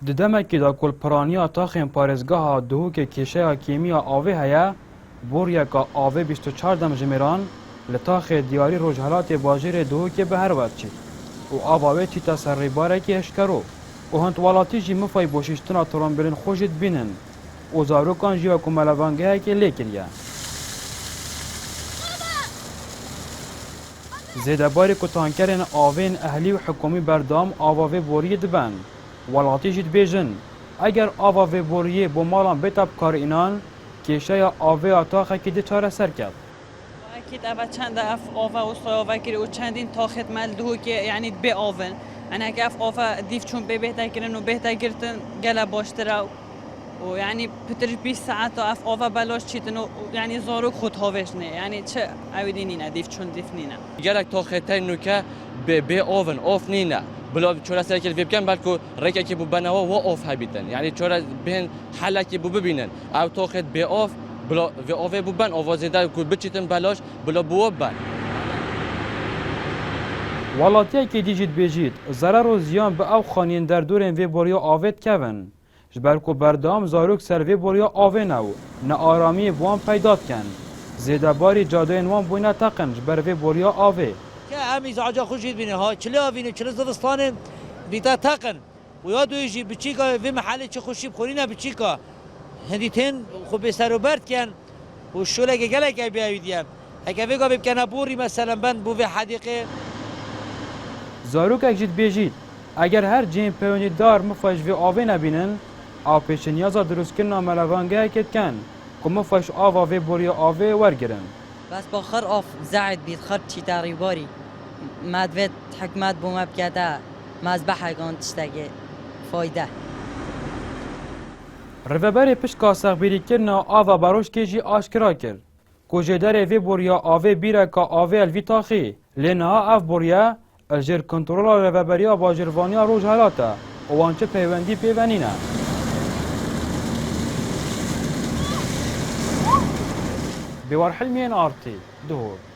Di demekî da kulpiraniya taxên parêzgeha Duhokê kêşeya kêmiya avê heye, boryeka avê 24 demjimêran li taxê diyarî Rojhilatê bajêrê Duhokê bi herver çî û ava wê çîte ser rêbarekî eşkero. û hindwelatî jî mifay boşîştina trombelên xwe jî dibînin û zarokan jî wekû melevangehekê lê kiriye. Zêdebarê ku tankerên avên ehlî û hikûmî berdam ava vê boriyê dibin. Welatî jî dibêjin, eger ava vê boriyê bo malan bêta bikarînan, kêşeya avêya taxekî di çareser ket. اكيد ابا چند اف اوفا وصايا وكري وچندين تاخت مال دهوك يعني بي اوفن انا هيك اف اوفا ديف چون بي بهتا كرن وبهتا گرتن گلا باشترا ويعني بترج 20 ساعات اف اوفا بلاش چيتن يعني زاروك خود هاوشنه يعني چه اودينينا ديف چون ديف نينا گلک تاختای نوکه به اوون اوف نینه بلا چورا سر کل ویبکن بلکو رکه که بو بنوا و اوف هبیتن یعنی چورا بهن حالا که بو ببینن او تاخت به اوف بلا و اوه بو بن آوازیده کو بچیتن بلاش بلا بو بن Welatiyekê dî jî dibêjît zerer û ziyan bi ew xaniyên derdorên vê boriya avê dikevin. Ji ber ku berdam zarok ser vê boriya avê ne û nearamiyê bi wan peyda dikin. Zêdebarî cadeyên wan bûne teqin ji ber vê boriya avê. که همی زعجا خوش جید بینه ها چلی آوینه چلی زوستانه بیتا تاقن و یا دویجی بچیکا وی محله چه خوشی بخورینه بچیکا هندی تین خوب سر و برد کن و شوله که گله که بیایدیم اگه ویگا بکنه بوری مثلا بند بو وی حدیقه Zarokek jî dibêjît eger her cihên pewnîdar mifaj vê avê nebînin, av pêşenyaza dirûstkirina melevangehekê dikin ku mifaj ava vê boriya avê wergirin. بس با خر آف زعد بید خر چی تقریباری مدوید حکمت بومه بکده مذبح هگان تشتگه فایده Rêveberê pişka sexbîrîkirina ava baroşkê jî aşkira kir ku jêderê vê boriya avê bîreka avê elvî taxî lê niha ev boriye ji jêr kontrola rêveberiya bajêrvaniya Rojhilat e û wan çi peywendî pêvenîne. Bêwarhilmiyên Artî Duhok.